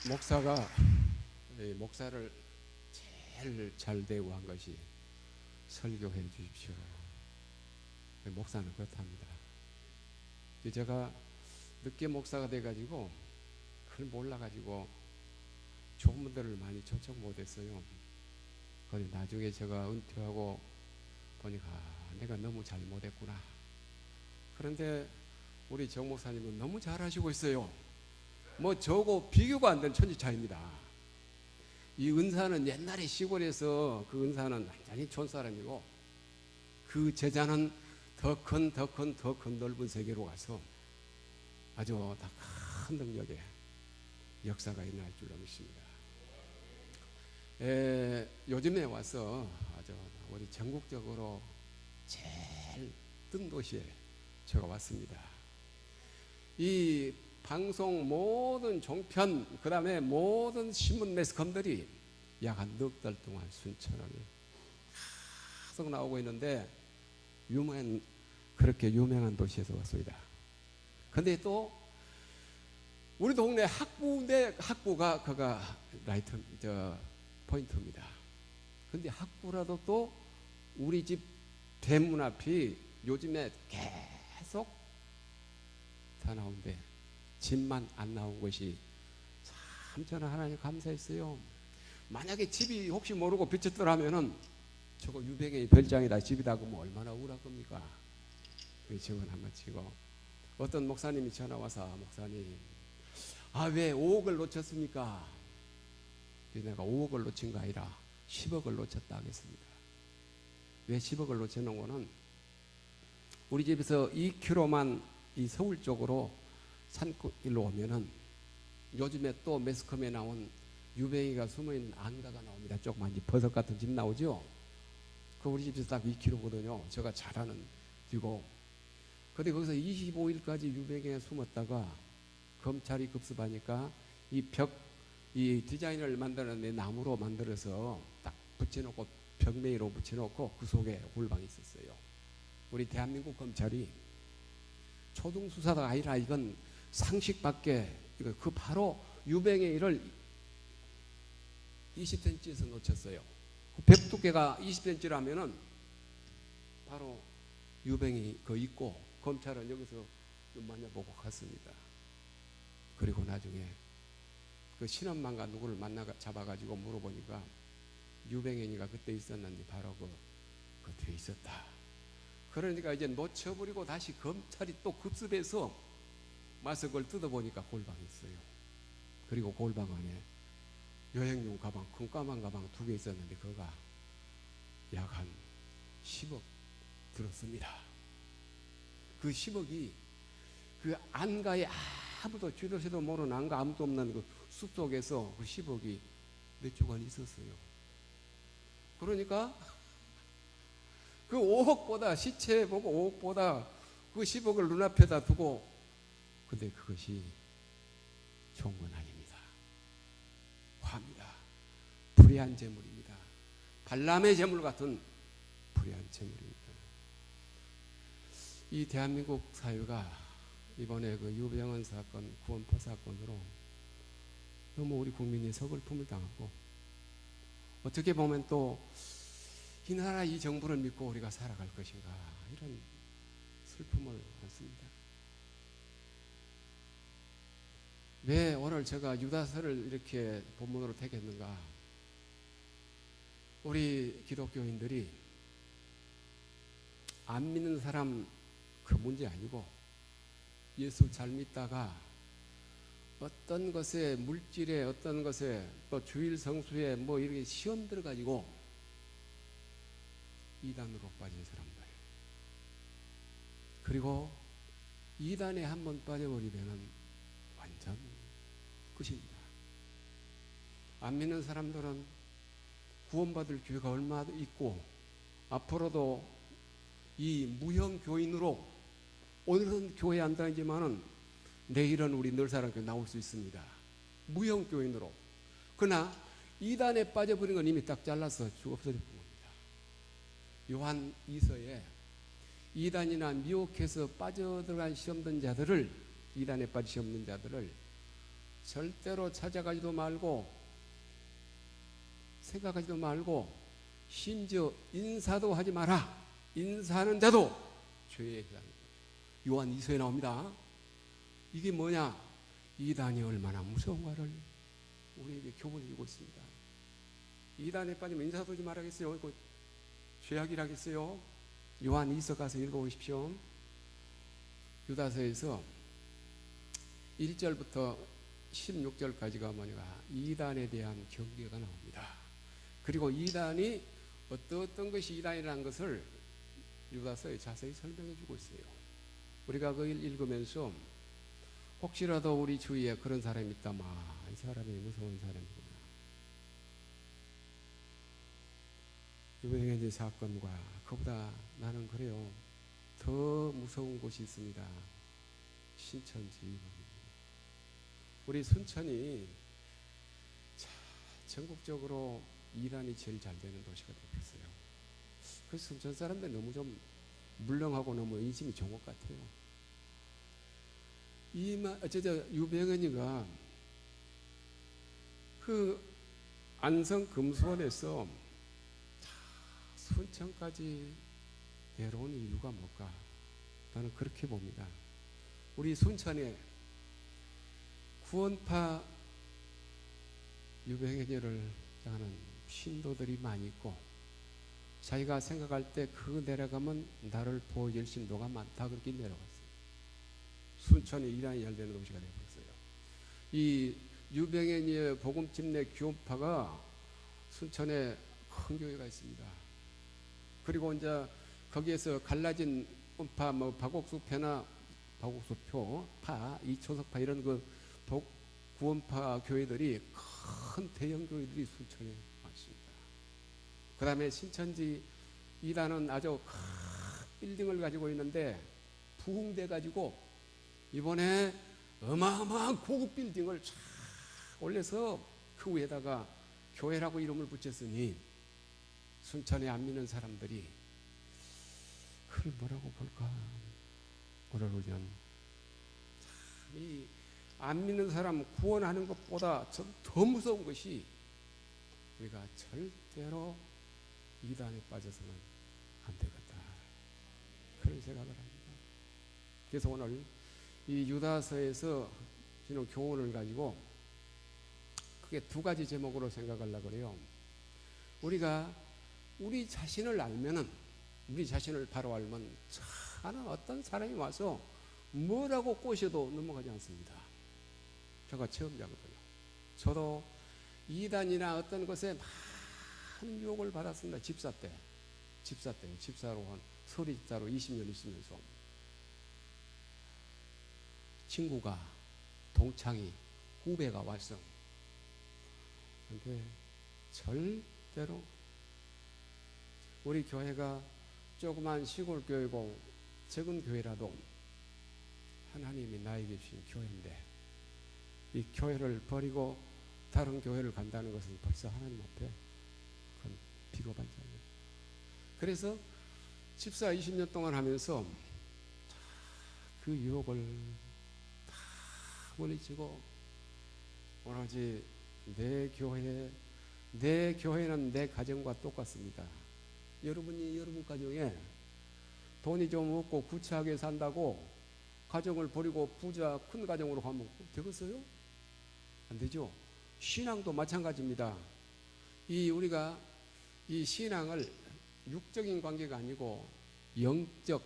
목사가 목사를 제일 잘 대우한 것이 설교해 주십시오. 목사는 그렇답니다. 제가 늦게 목사가 돼가지고 그걸 몰라가지고 좋은 분들을 많이 초청 못했어요. 그런데 나중에 제가 은퇴하고 보니까 내가 너무 잘못했구나. 그런데 우리 정 목사님은 너무 잘하시고 있어요. 뭐 저거 비교가 안 되는 천지차입니다. 이 은사는 옛날에 시골에서 그 은사는 완전히 촌사람이고 그 제자는 더 큰 넓은 세계로 가서 아주 큰 능력의 역사가 일어날 줄로 믿습니다. 요즘에 와서 아주 우리 전국적으로 제일 뜬 도시에 제가 왔습니다. 이 방송 모든 종편 그 다음에 모든 신문 매스컴들이 약 한 넉 달 동안 순천하게 계속 나오고 있는데 그렇게 유명한 도시에서 왔습니다. 근데 또 우리 동네 학부가 그가 포인트입니다. 근데 학부라도 또 우리 집 대문 앞이 요즘에 계속 다 나오는데 집만 안 나온 것이 참 저는 하나님 감사했어요. 만약에 집이 혹시 모르고 비쳤더라면은 저거 유병의 별장이다 집이다 그러면 얼마나 우울할 겁니까? 직원 한번 치고 어떤 목사님이 전화 와서 목사님 왜 5억을 놓쳤습니까? 내가 5억을 놓친 거 아니라 10억을 놓쳤다 하겠습니다. 왜 10억을 놓쳤는 거는 우리 집에서 2km만 이 서울 쪽으로 산길로 오면은 요즘에 또 매스컴에 나온 유뱅이가 숨어있는 안가가 나옵니다. 조그만 집 버섯 같은 집 나오죠. 그 우리 집에서 딱 2km거든요. 제가 잘 아는 뒤고. 근데 거기서 25일까지 유뱅이가 숨었다가 검찰이 급습하니까 이 디자인을 만드는데 나무로 만들어서 딱 붙여놓고 벽메이로 붙여놓고 그 속에 골방이 있었어요. 우리 대한민국 검찰이 초등수사가 아니라 이건 상식밖에 그 바로 유병의 20cm에서 놓쳤어요. 그 벽 두께가 20cm라면은 바로 유병이 그 있고 검찰은 여기서 만나보고 갔습니다. 그리고 나중에 그 신원만가 누구를 잡아가지고 물어보니까 유병현이가 그때 있었는데 바로 그 뒤에 있었다. 그러니까 이제 놓쳐버리고 다시 검찰이 또 급습해서 와서 그걸 뜯어보니까 골방이 있어요. 그리고 골방 안에 여행용 가방, 큰 까만 가방 2개 있었는데 그거가 약 한 10억 들었습니다. 그 10억이 그 안가에 아무도 쥐도새도 모르는 안가 아무도 없는 그 숲속에서 그 10억이 몇 주간 있었어요. 그러니까 그 5억보다 시체 보고 5억보다 그 10억을 눈앞에다 두고 근데 그것이 좋은 건 아닙니다. 화입니다. 불의한 재물입니다. 발람의 재물 같은 불의한 재물입니다. 이 대한민국 사회가 이번에 그 유병헌 사건, 구원포 사건으로 너무 우리 국민이 서글픔을 당하고 어떻게 보면 또 이 나라 이 정부를 믿고 우리가 살아갈 것인가 이런 슬픔을 갖습니다. 왜 오늘 제가 유다서를 이렇게 본문으로 택했는가? 우리 기독교인들이 안 믿는 사람 그 문제 아니고 예수 잘 믿다가 어떤 것에 물질에 어떤 것에 또 주일 성수에 뭐 이렇게 시험 들어가지고 이단으로 빠진 사람들 그리고 이단에 한번 빠져버리면은 완전 끝입니다. 안 믿는 사람들은 구원받을 기회가 얼마나 있고 앞으로도 이 무형교인으로 오늘은 교회 안 다니지만은 내일은 우리 늘사랑교회 나올 수 있습니다. 무형교인으로. 그러나 이단에 빠져버린 건 이미 딱 잘라서 없어질 겁니다. 요한 2서에 이단이나 미혹해서 빠져들어간 시험든 자들을 이단에 빠져 시험든 자들을 절대로 찾아가지도 말고 생각하지도 말고 심지어 인사도 하지 마라. 인사하는데도 죄에 해당합니다. 요한 2서에 나옵니다. 이게 뭐냐? 이단이 얼마나 무서운가를 우리에게 교훈을 주고 있습니다. 이단에 빠지면 인사도 하지 말아야겠어요. 이거 죄악이라겠어요. 요한 2서 가서 읽어보십시오. 유다서에서 1절부터 16절까지가 뭐냐? 이단에 대한 경계가 나옵니다. 그리고 이단이 어떤 것이 이단이라는 것을 유다서에 자세히 설명해 주고 있어요. 우리가 그걸 읽으면서 혹시라도 우리 주위에 그런 사람이 있다면 이 사람이 무서운 사람이구나. 유병현의 사건과 그보다 나는 그래요. 더 무서운 곳이 있습니다. 신천지. 우리 순천이 전국적으로 이단이 제일 잘 되는 도시가 되었어요. 그래서 순천 사람들 너무 좀 물렁하고 너무 인심이 좋은 것 같아요. 유병현이가 그 안성 금수원에서 순천까지 내려온 이유가 뭘까? 나는 그렇게 봅니다. 우리 순천에 구원파 유병현이를 하는 신도들이 많이 있고 자기가 생각할 때 그 내려가면 나를 보여줄 신도가 많다 그렇게 내려갔어요. 순천이 이단이 잘 되는 도시가 되었어요. 이 유병현이의 복음집내 교파가 순천에 큰 교회가 있습니다. 그리고 이제 거기에서 갈라진 파, 박옥수표나 박옥수표파, 이초석파 이런 그 구원파 교회들이 큰 대형 교회들이 순천에 많습니다. 그 다음에 신천지 이단은 아주 큰 빌딩을 가지고 있는데 부흥돼 가지고 이번에 어마어마한 고급 빌딩을 쫙 올려서 그 위에다가 교회라고 이름을 붙였으니 순천에 안 믿는 사람들이 그걸 뭐라고 볼까? 오늘 우리는 이 안 믿는 사람 구원하는 것보다 더 무서운 것이 우리가 절대로 이단에 빠져서는 안 되겠다. 그런 생각을 합니다. 그래서 오늘 이 유다서에서 주는 교훈을 가지고 크게 두 가지 제목으로 생각하려고 그래요. 우리가 우리 자신을 알면은, 우리 자신을 바로 알면 저는 어떤 사람이 와서 뭐라고 꼬셔도 넘어가지 않습니다. 제가 체험자거든요. 저도 이단이나 어떤 것에 많은 유혹을 받았습니다. 집사로 한 서리 집사로 20년 있으면서 친구가, 동창이, 후배가 왔어. 근데 절대로 우리 교회가 조그만 시골 교회고 적은 교회라도 하나님이 나에게 주신 교회인데 이 교회를 버리고 다른 교회를 간다는 것은 벌써 하나님 앞에 그건 비겁한자예요. 그래서 집사 20년 동안 하면서 그 유혹을 다 물리치고 오로지 내 교회는 내 가정과 똑같습니다. 여러분이 여러분 가정에 돈이 좀 없고 구차하게 산다고 가정을 버리고 부자 큰 가정으로 가면 되겠어요? 안 되죠. 신앙도 마찬가지입니다. 우리가 이 신앙을 육적인 관계가 아니고 영적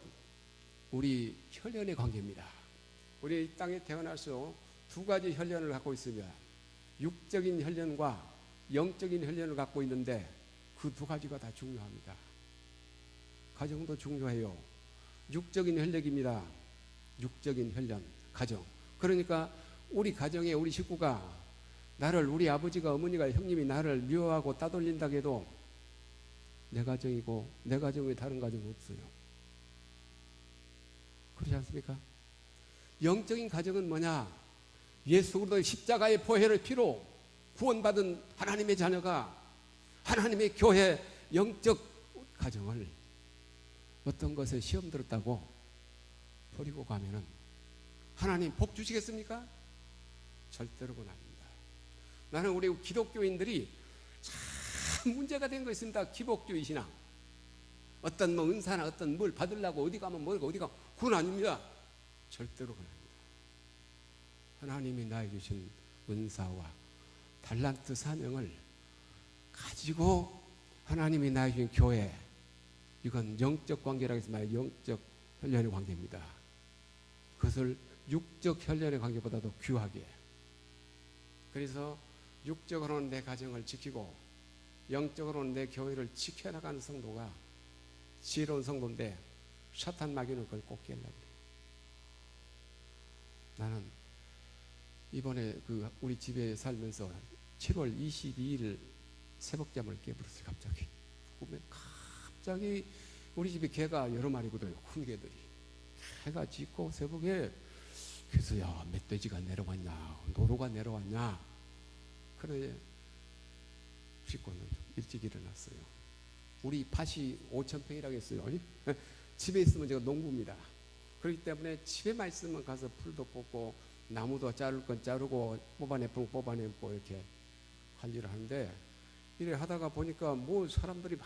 우리 혈연의 관계입니다. 우리 이 땅에 태어나서 두 가지 혈연을 갖고 있으면 육적인 혈연과 영적인 혈연을 갖고 있는데 그 두 가지가 다 중요합니다. 가정도 중요해요. 육적인 혈력입니다. 육적인 혈연, 가정. 그러니까 우리 가정에 우리 식구가 우리 아버지가 어머니가 형님이 나를 미워하고 따돌린다고 해도 내 가정이고 내 가정이 다른 가정은 없어요. 그렇지 않습니까? 영적인 가정은 뭐냐? 예수 그리스도의 십자가의 보혈의 피로 구원받은 하나님의 자녀가 하나님의 교회 영적 가정을 어떤 것에 시험 들었다고 버리고 가면은 하나님 복 주시겠습니까? 절대로는 아닙니다. 나는 우리 기독교인들이 참 문제가 된 거 있습니다. 기복주의 신앙. 어떤 뭐 은사나 어떤 뭘 받으려고 어디 가면 뭘 어디 가, 그건 아닙니다. 절대로 그건 아닙니다. 하나님이 나에게 주신 은사와 달란트 사명을 가지고 하나님이 나에게 주신 교회, 이건 영적 관계라고 했지만 영적 혈연의 관계입니다. 그것을 육적 혈연의 관계보다도 귀하게, 그래서 육적으로는 내 가정을 지키고 영적으로는 내 교회를 지켜나가는 성도가 지혜로운 성도인데, 사탄 마귀는 그걸 꼭 깨려고 그래요. 나는 이번에 우리 집에 살면서 7월 22일 새벽잠을 깨버렸어요. 갑자기 우리 집에 개가 여러 마리거든요. 큰 개들이. 해가 짙고 새벽에, 그래서 야, 멧돼지가 내려왔냐, 노루가 내려왔냐. 그래 씻고는 일찍 일어났어요. 우리 밭이 5,000평이라고 했어요. 집에 있으면 제가 농부입니다. 그렇기 때문에 집에만 있으면 가서 풀도 뽑고 나무도 자를 건 자르고 뽑아내고 뽑아내고 이렇게 관리를 하는데, 이래 하다가 보니까 뭐 사람들이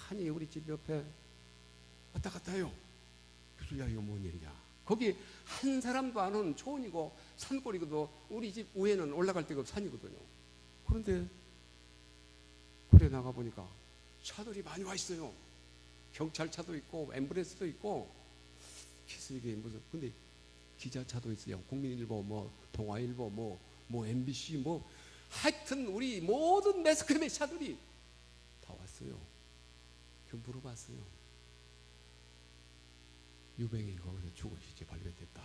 많이 우리 집 옆에 왔다 갔다 해요. 그래서 야, 이거 뭔 일이냐. 거기 한 사람도 안 오는 초원이고 산골이거든. 우리 집 위에는 올라갈 데가 산이거든요. 그런데 그래 나가보니까 차들이 많이 와 있어요. 경찰차도 있고 앰뷸런스도 있고. 그래서 이게 무슨, 근데 기자차도 있어요. 국민일보, 뭐 동아일보, 뭐 MBC, 뭐 하여튼 우리 모든 매스컴의 차들이 다 왔어요. 그 물어봤어요. 유병이 거기서 죽으시지 발견됐다.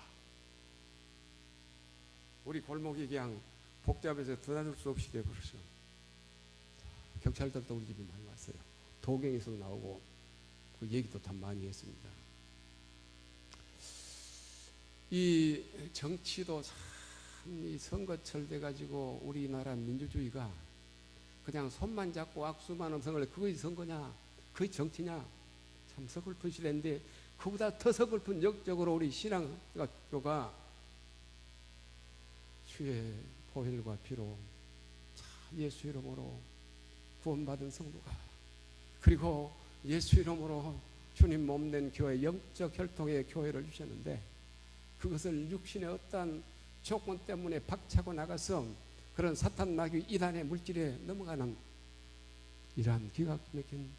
우리 골목이 그냥 복잡해서 드나들 수 없이 돼버렸어요. 경찰들도 우리 집에 많이 왔어요. 도경에서도 나오고 그 얘기도 다 많이 했습니다. 이 정치도 참 이 선거철 돼가지고 우리나라 민주주의가 그냥 손만 잡고 악수만 음성을, 그것이 선거냐, 그것이 정치냐, 참 서글픈 시대인데, 그보다 더 서글픈 영적으로 우리 신앙교가 주의 보혈과 피로 예수 이름으로 구원받은 성도가, 그리고 예수 이름으로 주님 몸된 교회, 영적 혈통의 교회를 주셨는데, 그것을 육신의 어떠한 조건 때문에 박차고 나가서 그런 사탄 마귀 이단의 물질에 넘어가는 이러한 기가 막힌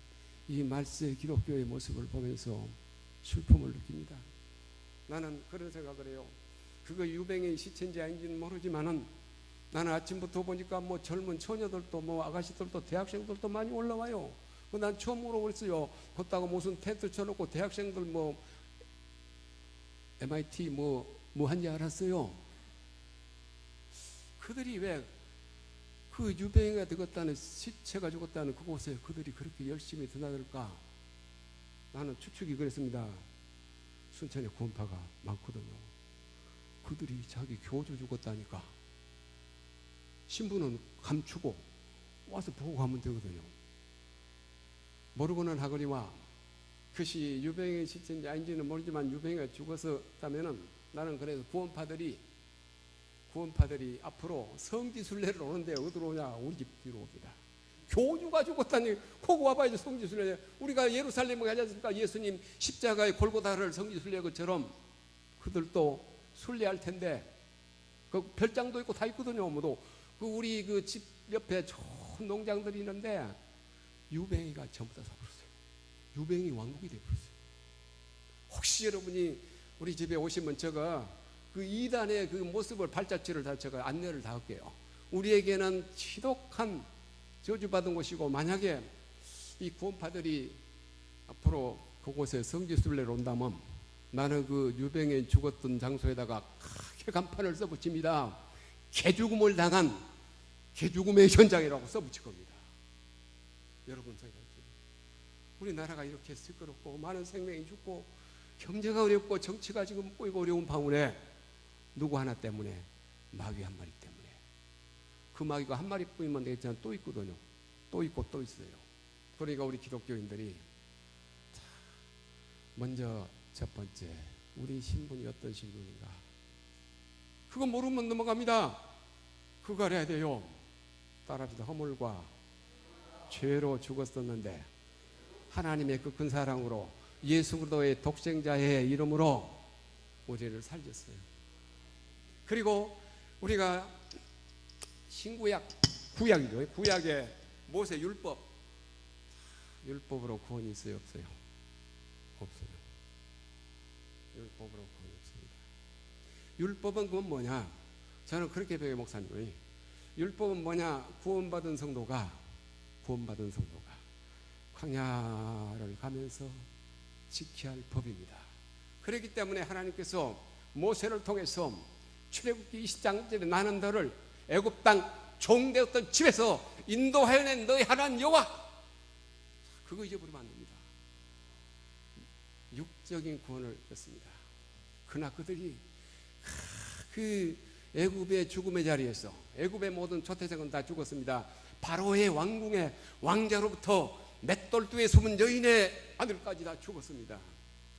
이 말세 기독교의 모습을 보면서 슬픔을 느낍니다. 나는 그런 생각을 해요. 그거 유병의 시체인지 아닌지는 모르지만은 나는 아침부터 보니까 뭐 젊은 처녀들도 뭐 아가씨들도 대학생들도 많이 올라와요. 난 처음으로 그랬어요. 걷다가 무슨 텐트 쳐놓고 대학생들 뭐 MIT 뭐 한지 알았어요. 그들이 왜 그 유병이가 되었다는, 시체가 죽었다는 그곳에 그들이 그렇게 열심히 드나들까? 나는 추측이 그랬습니다. 순천에 구원파가 많거든요. 그들이 자기 교주 죽었다니까 신부는 감추고 와서 보고 가면 되거든요. 모르고는 하거니와 그것이 유병의 시체인지 아닌지는 모르지만 유병이가 죽었었다면은, 나는 그래서 구원파들이 앞으로 성지순례를 오는데 어디로 오냐? 우리 집 뒤로 옵니다. 교주가 죽었다니 거기 와봐야지. 성지순례, 우리가 예루살렘에 가지 않습니까? 예수님 십자가의 골고다를 성지순례 것처럼 그들도 순례할 텐데, 그 별장도 있고 다 있거든요. 모두 그 우리 그 집 옆에 좋은 농장들이 있는데 유병이가 전부 다 사버렸어요. 유병이 왕국이 되어버렸어요. 혹시 여러분이 우리 집에 오시면 제가 그 이단의 그 모습을, 발자취를 다 제가 안내를 다 할게요. 우리에게는 지독한 저주받은 곳이고, 만약에 이 구원파들이 앞으로 그곳에 성지순례를 온다면 나는 그 유병이 죽었던 장소에다가 크게 간판을 써붙입니다. 개죽음을 당한 개죽음의 현장이라고 써붙일 겁니다. 여러분 생각하세요. 우리나라가 이렇게 시끄럽고 많은 생명이 죽고 경제가 어렵고 정치가 지금 꼬이고 어려운 방울에 누구 하나 때문에, 마귀 한 마리 때문에. 그 마귀가 한 마리 뿌리면 되겠지만 또 있거든요. 또 있고 또 있어요. 그러니까 우리 기독교인들이 먼저 첫 번째, 우리 신분이 어떤 신분인가, 그거 모르면 넘어갑니다. 그거 알아야 돼요. 따라합시다. 허물과 죄로 죽었었는데 하나님의 그 큰 사랑으로 예수 그리스도의 독생자의 이름으로 우리를 살렸어요. 그리고 우리가 신구약, 구약이죠. 구약의 모세 율법으로 구원이 있어요, 없어요? 없어요. 율법으로 구원이 없습니다. 율법은 그건 뭐냐? 저는 그렇게 배워요, 목사님이. 율법은 뭐냐? 구원받은 성도가 광야를 가면서 지켜야 할 법입니다. 그렇기 때문에 하나님께서 모세를 통해서 출애굽기 20장절에 나는 너를 애굽 땅 종되었던 집에서 인도하여 낸 너희 하나님 여호와, 그거 잊어버리면 안 됩니다. 육적인 구원을 얻습니다. 그러나 그들이 그 애굽의 죽음의 자리에서 애굽의 모든 초태생은 다 죽었습니다. 바로의 왕궁의 왕자로부터 맷돌두에 숨은 여인의 아들까지 다 죽었습니다.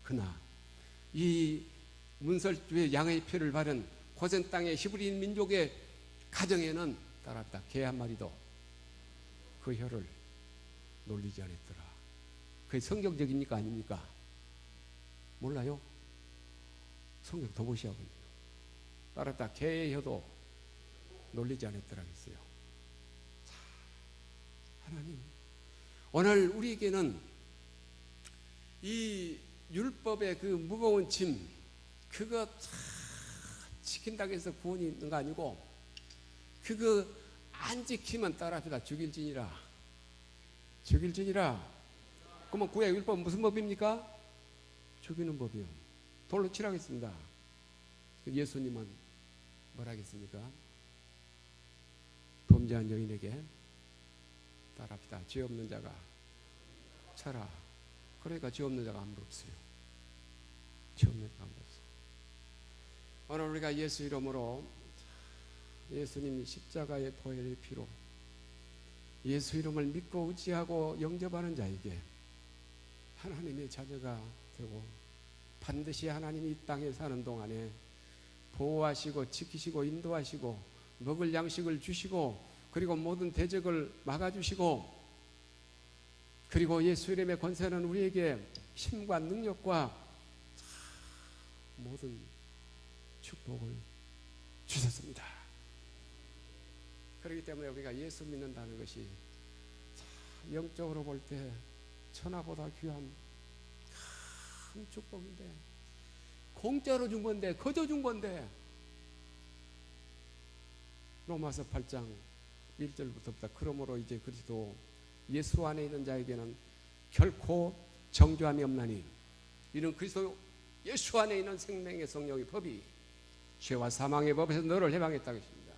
그러나 이 문설주의 양의 피를 바른 고센 땅의 히브리인 민족의 가정에는 따랐다. 개 한 마리도 그 혀를 놀리지 않았더라. 그게 성경적입니까? 아닙니까? 몰라요? 성경 더 보시라고요. 따랐다. 개의 혀도 놀리지 않았더라 했어요. 자, 하나님, 오늘 우리에게는 이 율법의 그 무거운 짐, 그거 지킨다고 해서 구원이 있는 거 아니고, 그거 안 지키면 따라합시다. 죽일지니라. 그러면 구약 율법은 무슨 법입니까? 죽이는 법이요. 돌로 치라겠습니다. 예수님은 뭐라 하겠습니까? 범죄한 여인에게 따라합시다. 죄 없는 자가 쳐라. 그러니까 죄 없는 자가 아무도 없어요. 죄 없는 자가 아무도 없어요. 오늘 우리가 예수 이름으로, 예수님 십자가의 보혈의 피로 예수 이름을 믿고 의지하고 영접하는 자에게 하나님의 자녀가 되고, 반드시 하나님이 이 땅에 사는 동안에 보호하시고 지키시고 인도하시고 먹을 양식을 주시고, 그리고 모든 대적을 막아주시고, 그리고 예수 이름의 권세는 우리에게 힘과 능력과 모든 축복을 주셨습니다. 그렇기 때문에 우리가 예수 믿는다는 것이 영적으로 볼 때 천하보다 귀한 큰 축복인데, 공짜로 준 건데, 거저 준 건데. 로마서 8장 1절부터부터 그러므로 이제 그리스도 예수 안에 있는 자에게는 결코 정죄함이 없나니, 이는 그리스도 예수 안에 있는 생명의 성령의 법이 죄와 사망의 법에서 너를 해방했다고 했습니다.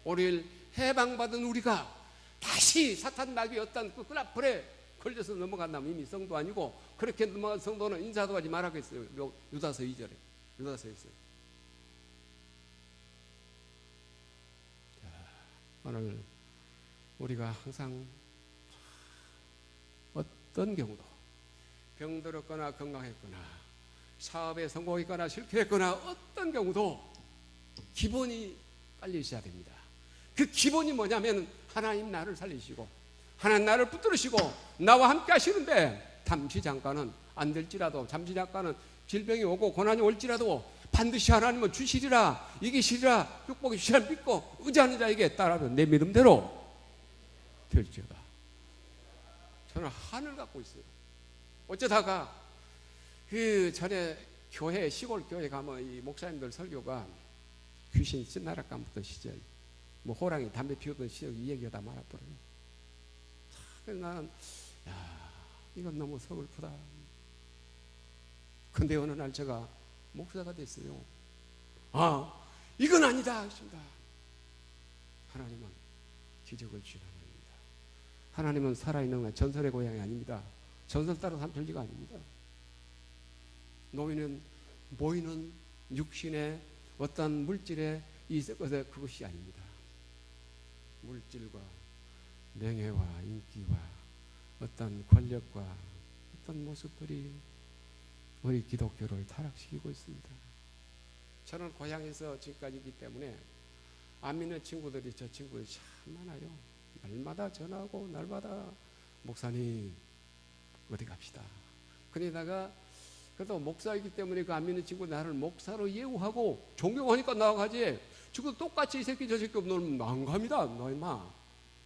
오늘 해방받은 우리가 다시 사탄 마귀의 어떤 그 끈앞불에 걸려서 넘어간다면 이미 성도 아니고, 그렇게 넘어간 성도는 인사도 하지 말라고 했어요. 유다서 2절에. 유다서에 있어요. 오늘 우리가 항상 어떤 경우도 병들었거나 건강했거나 사업에 성공했거나 실패했거나 어떤 경우도 기본이 빨리 있어야 됩니다. 그 기본이 뭐냐면 하나님 나를 살리시고 하나님 나를 붙들으시고 나와 함께 하시는데, 잠시 잠깐은 안 될지라도, 잠시 잠깐은 질병이 오고 고난이 올지라도 반드시 하나님은 주시리라, 이기시리라, 축복이 주시리라 믿고 의지하는 자에게 따라하면 내 믿음대로 될지어다. 저는 한을 갖고 있어요. 어쩌다가 그 전에 교회, 시골 교회 가면 이 목사님들 설교가 귀신 찐나락 감았던 시절, 뭐 호랑이 담배 피우던 시절, 이 얘기가 다 말아버려요. 그래서 나는 이건 너무 서글프다. 근데 어느 날 제가 목사가 됐어요. 이건 아니다 했습니다. 하나님은 기적을 주시는 하나님입니다. 하나님은 살아있는 전설의 고향이 아닙니다. 전설 따라 산 편지가 아닙니다. 모이는 육신의 어떤 물질에 있을 것에 그것이 아닙니다. 물질과 명예와 인기와 어떤 권력과 어떤 모습들이 우리 기독교를 타락시키고 있습니다. 저는 고향에서 지금까지 있기 때문에 안 믿는 친구들이 저 친구들이 참 많아요. 날마다 전화하고 날마다 목사님 어디 갑시다. 그러다가 그래도 목사이기 때문에 그 안 믿는 친구 나를 목사로 예우하고 존경하니까 나가지. 지금 똑같이 이 새끼 저 새끼 너는 안 갑니다. 너 임마.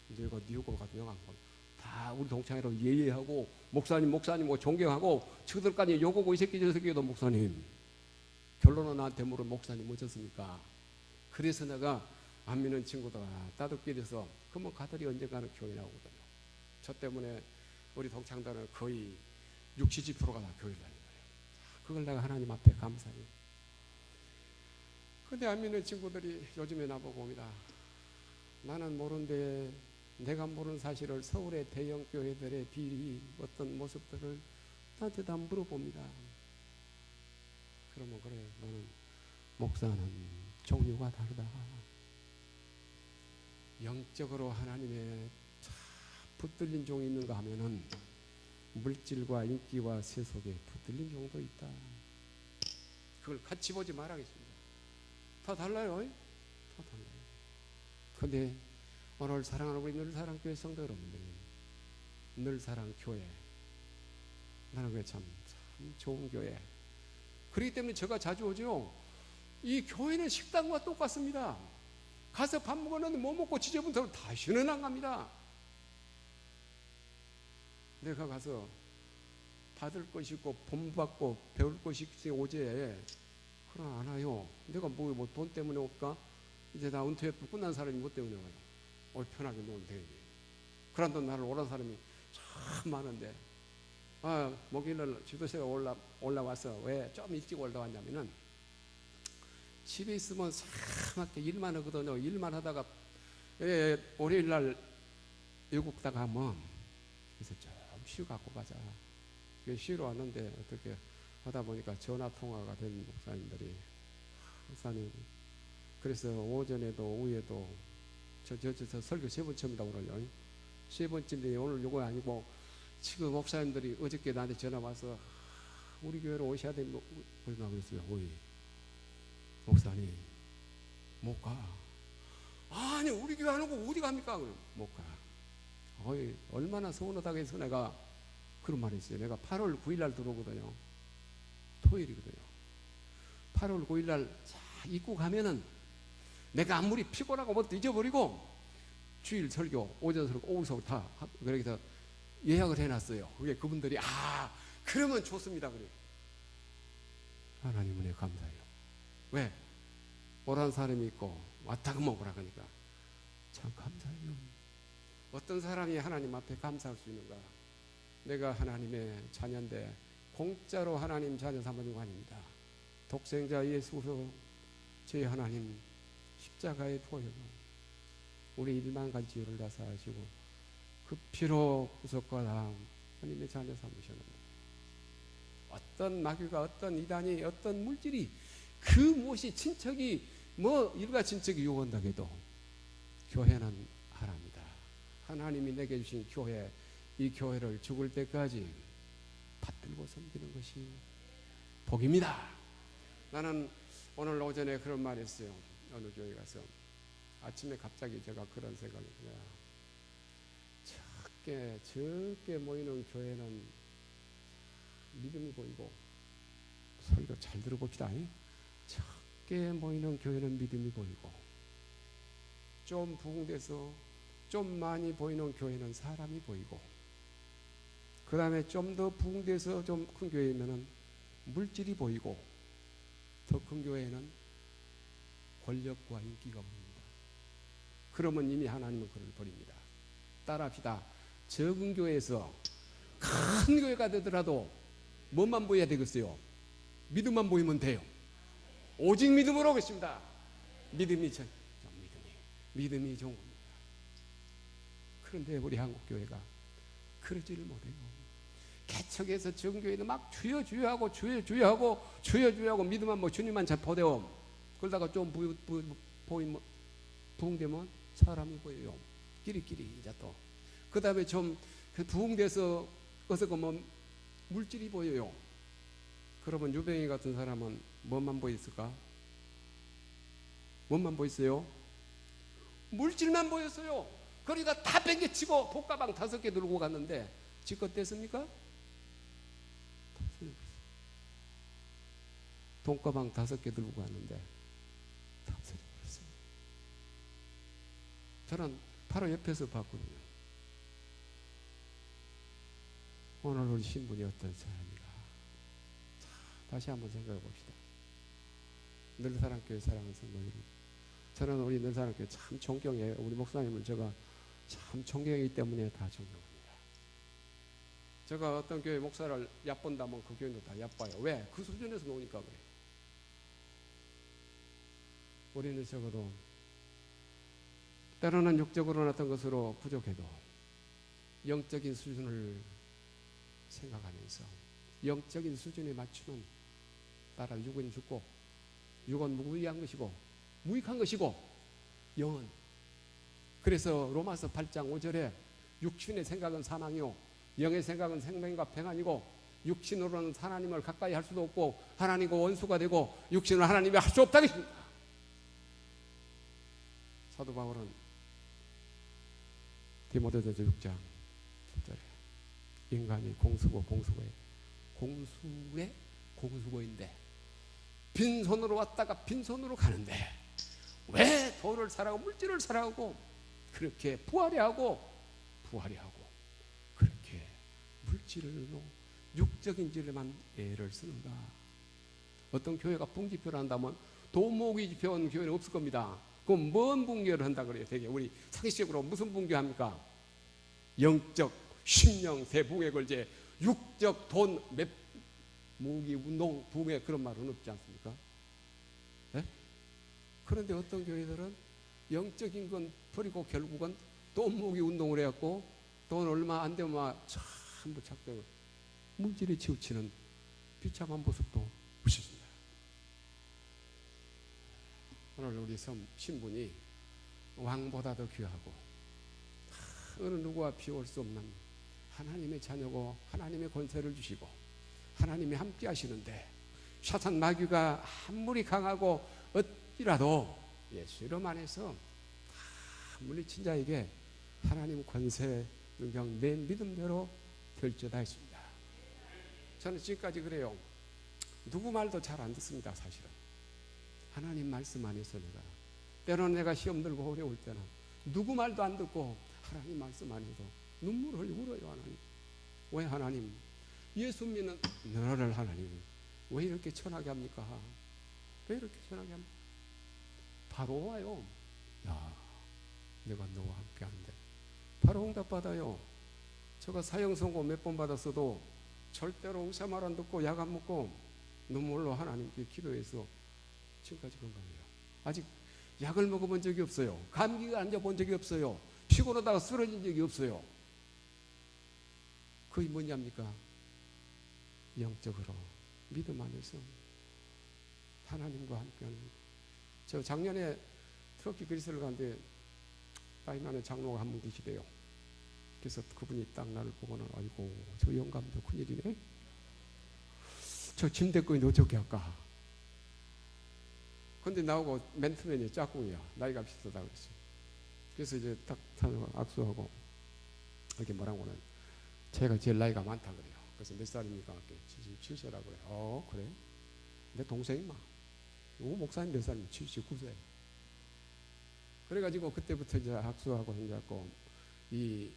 내가 네 욕을 가면 안 가. 다 우리 동창회로 예의하고 목사님 뭐 존경하고 친구들까지 욕하고 이 새끼 저 새끼도 목사님. 결론은 나한테 물어 목사님 어쩌습니까? 그래서 내가 안 믿는 친구들 따뜻끼리서 그러면 가들이 언젠가는 교회 나오거든요. 저 때문에 우리 동창단은 거의 60, 70%가 다 교회를 다니는 거예요. 그걸 내가 하나님 앞에 감사해요. 근데 안 믿는 친구들이 요즘에 나보고 옵니다. 나는 모르는데 내가 모르는 사실을 서울의 대형 교회들의 비리 어떤 모습들을 나한테 다 물어봅니다. 그러면 그래 너는 목사는 종류가 다르다. 영적으로 하나님의 붙들린 종이 있는가 하면은 물질과 인기와 세속에 붙들린 종도 있다. 그걸 같이 보지 말아야겠습니다. 다 달라요. 다 달라요. 근데 오늘 사랑하는 우리 늘사랑교회 성도 여러분들, 늘사랑교회 나는 그게 참 좋은 교회. 그렇기 때문에 제가 자주 오죠. 이 교회는 식당과 똑같습니다. 가서 밥 먹었는데 뭐 먹고 지저분해서 다시는 안 갑니다. 내가 가서 받을 것이 있고 본받고 배울 것이 있지 오제 그러나 안 와요. 내가 뭐 돈 때문에 올까? 이제 나 은퇴했고 끝난 사람이 뭐 때문에 와요? 편하게 놀면 되지. 그런 돈 나를 오란 사람이 참 많은데 목요일날 지도세가 올라와서 왜 좀 일찍 올라왔냐면은 집에 있으면 사람한테 일만 하거든요. 일만 하다가 월요일날 외국 가면 그래서 좀 쉬고 갖고 가자. 쉬러 왔는데 어떻게 하다 보니까 전화 통화가 된 목사님들이 목사님 그래서 오전에도 오후에도 저 설교 3번째입니다 오늘요. 3번째인데 오늘 요거 아니고 지금 목사님들이 어저께 나한테 전화 와서 우리 교회로 오셔야 됩니다. 그랬어요. 오이 목사님 못 가. 아니 우리 교회 안 오고 어디 갑니까? 못 가. 얼마나 서운하다고 해서 내가 그런 말이 있어요. 내가 8월 9일날 들어오거든요. 토요일이거든요. 8월 9일날 입국하면은 내가 아무리 피곤하고 뭐 잊어버리고 주일 설교, 오전 설교, 오후 설교 다 그래서 예약을 해놨어요. 그게 그분들이 그러면 좋습니다. 그래. 하나님 은혜 감사해요. 왜? 오란 사람이 있고 왔다 그만 오라 그러니까 참 감사해요. 어떤 사람이 하나님 앞에 감사할 수 있는가? 내가 하나님의 자녀인데 공짜로 하나님 자녀 삼아준 거 아닙니다. 독생자 예수로 제 하나님 십자가에 보여서 우리 일만 가지 죄를 다 사하시고 그 피로 구속과 다음 하나님의 자녀 삼으셨는데 어떤 마귀가 어떤 이단이 어떤 물질이 그 무엇이 친척이 뭐 일가 친척이 요구한다고 해도 교회는 하나입니다. 하나님이 내게 주신 교회 이 교회를 죽을 때까지 받들고 섬기는 것이 복입니다. 나는 오늘 오전에 그런 말을 했어요. 어느 교회 가서 아침에 갑자기 제가 그런 생각이 들어요. 적게 모이는 교회는 믿음이 보이고 설교 잘 들어봅시다. 적게 모이는 교회는 믿음이 보이고 좀 부흥돼서 좀 많이 보이는 교회는 사람이 보이고 그 다음에 좀 더 부흥돼서 좀 큰 교회면은 물질이 보이고 더 큰 교회는 권력과 인기가 보입니다. 그러면 이미 하나님은 그를 버립니다. 따라합시다. 적은 교회에서 큰 교회가 되더라도 뭐만 보여야 되겠어요? 믿음만 보이면 돼요. 오직 믿음으로 하겠습니다. 믿음이 좋은 겁니다. 그런데 우리 한국 교회가 그러지를 못해요. 개척해서 적은 교회는 막 주여주여하고 믿음만 주님만 잘 보대요. 그러다가 좀 부흥되면 사람이 보여요. 끼리끼리 이제 또 그 다음에 좀 부흥돼서 어서 뭐 물질이 보여요. 그러면 유병희 같은 사람은 뭐만 보였을까? 뭐만 보였어요? 물질만 보였어요. 그러니까 다 뺑개치고 돈가방 5개 들고 갔는데 지껏 됐습니까? 돈가방 5개 들고 갔는데 다 없어졌어요. 저는 바로 옆에서 봤거든요. 오늘 우리 신분이 어떤 사람인가? 다시 한번 생각해 봅시다. 늘사랑교회 사랑하는 성도 여러분, 저는 우리 늘사랑교회 참 존경해요. 우리 목사님을 제가 참 존경하기 때문에 다 존경합니다. 제가 어떤 교회 목사를 얕본다면 그 교회도 다 얕봐요. 왜? 그 수준에서 노니까 그래요. 우리는 적어도 때로는 육적으로 어떤 것으로 부족해도 영적인 수준을 생각하면서 영적인 수준에 맞추는 따라 육은 죽고 육은 무의한 것이고 무익한 것이고 영은, 그래서 로마서 8장 5절에 육신의 생각은 사망이요 영의 생각은 생명과 평안이고 육신으로는 하나님을 가까이 할 수도 없고 하나님과 원수가 되고 육신으로 하나님이 할 수 없다고 했습니다. 사도 바울은 디모데전서 6장 10절에 인간이 공수고인데 빈손으로 왔다가 빈손으로 가는데 왜 돈을 사랑하고 물질을 사랑하고 그렇게 부하려하고 그렇게 물질로 육적인 질에만 애를 쓰는가? 어떤 교회가 분기표를 한다면 돈 모으기 배운 교회는 없을 겁니다. 그럼 뭔 분교를 한다 그래요? 되게 우리 상식적으로 무슨 분교합니까? 영적 심령 대붕에 걸제 육적 돈 모으기 운동 붕에 그런 말은 없지 않습니까? 네? 그런데 어떤 교회들은 영적인 건 버리고 결국은 돈 모으기 운동을 해갖고 돈 얼마 안 되면 전부 착되고 물질에 치우치는 비참한 모습도 보십니다. 오늘 우리 신분이 왕보다 더 귀하고 어느 누구와 비올 수 없는 하나님의 자녀고 하나님의 권세를 주시고 하나님이 함께 하시는데 사탄 마귀가 아무리 강하고 어찌라도 예수 이름 안에서 물리친 자에게 하나님 권세 능력 내 믿음대로 될지어다 했습니다. 저는 지금까지 그래요. 누구 말도 잘 안 듣습니다. 사실은 하나님 말씀 안에서 때로는 내가 시험 들고 어려울 때는 누구 말도 안 듣고 하나님 말씀 안에서 눈물을 울어요. 하나님, 왜 하나님 예수 믿는 너를 하나님 왜 이렇게 천하게 합니까? 왜 이렇게 천하게 합니까? 바로 와요. 야, 내가 너와 함께 하는데 바로 응답받아요. 제가 사형 선고 몇 번 받았어도 절대로 의사 말 안 듣고 약 안 먹고 눈물로 하나님께 기도해서 지금까지 건강해요. 아직 약을 먹어본 적이 없어요. 감기가 앉아본 적이 없어요. 피곤하다가 쓰러진 적이 없어요. 그게 뭐냐입니까? 영적으로 믿음 안에서 하나님과 함께하는. 저 작년에 터키 그리스를 갔는데 나이 많은 장로가 한 분 계시대요. 그래서 그분이 딱 나를 보고는 아이고 저 영감도 큰일이네. 저 침대거리 어떻게 할까? 근데 나오고 맨투맨이 짝꿍이야. 나이가 비슷하다 그랬어. 그래서 이제 딱 악수하고 이렇게 뭐라고는 제가 제일 나이가 많다 그래요. 그래서 몇 살입니까? 77세라고 그래요. 그래? 내 동생이 막 목사님 몇 살이면 79세. 그래가지고 그때부터 이제 악수하고 해갖고 이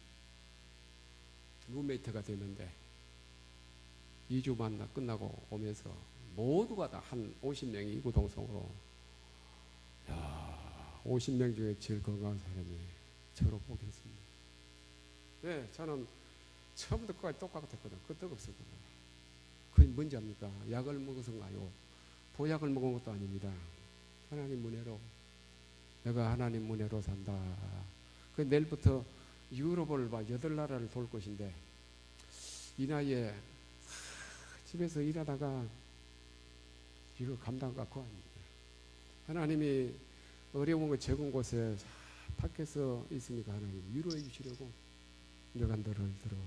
룸메이트가 되는데 2주 만나 끝나고 오면서 모두가 다 한 50명이 이구동성으로 50명 중에 제일 건강한 사람이 저로 보겠습니다. 네, 저는 처음부터 끝까지 똑같았거든. 끄떡없었거든. 그게 뭔지 압니까? 약을 먹어서인가요? 보약을 먹은 것도 아닙니다. 하나님 은혜로 내가 하나님 은혜로 산다. 그 내일부터 유럽을 8나라를 돌 것인데 이 나이에 집에서 일하다가 이거 감당 갖고 아닙니다. 하나님이 어려운 거 적은 곳에 밖에서 있으니까 하나님 위로해 주시려고 내가 너를 들어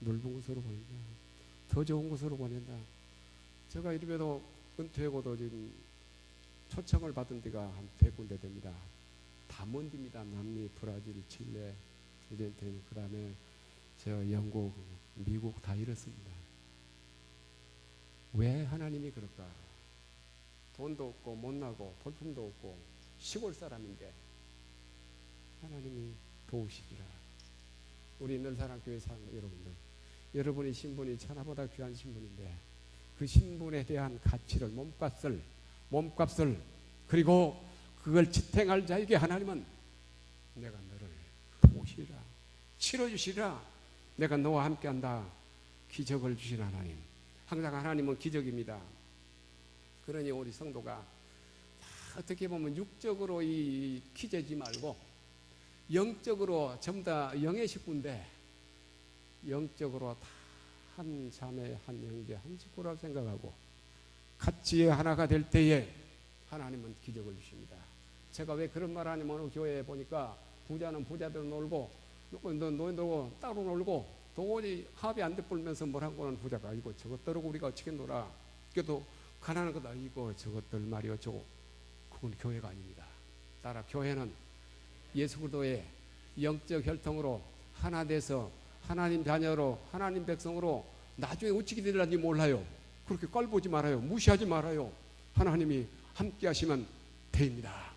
넓은 곳으로 보낸다. 더 좋은 곳으로 보낸다. 제가 이름에도 은퇴하고도 지금 초청을 받은 데가 한 100군데 됩니다. 다 먼디입니다. 남미, 브라질, 칠레, 아르헨티나, 그 다음에 저 영국, 미국 다 이렇습니다. 왜 하나님이 그럴까? 돈도 없고 못나고 볼품도 없고 시골 사람인데 하나님이 도우시기라. 우리 늘사랑교회 사는 여러분들, 여러분의 신분이 천하보다 귀한 신분인데 그 신분에 대한 가치를, 몸값을 그리고 그걸 지탱할 자에게 하나님은 내가 너를 도우시리라, 치러주시리라, 내가 너와 함께한다, 기적을 주신 하나님. 항상 하나님은 기적입니다. 그러니 우리 성도가 어떻게 보면 육적으로 이 키재지 말고 영적으로 전부 다 영의 식구인데 영적으로 다 한 자매, 한 형제, 한 식구라고 생각하고 같이 하나가 될 때에 하나님은 기적을 주십니다. 제가 왜 그런 말 하냐면 어느 교회에 보니까 부자는 부자대로 놀고 노인들고 따로 놀고 도저히 합이 안 돼 불면서 뭐라고는 부자가 아니고 저것들하고 우리가 어떻게 놀아. 그래도 가난한 것 아니고 저것들 말이요 저거 그건 교회가 아닙니다. 따라 교회는 예수 그리스도의 영적 혈통으로 하나 돼서 하나님 자녀로 하나님 백성으로 나중에 어떻게 되는지 몰라요. 그렇게 껄보지 말아요. 무시하지 말아요. 하나님이 함께 하시면 됩니다.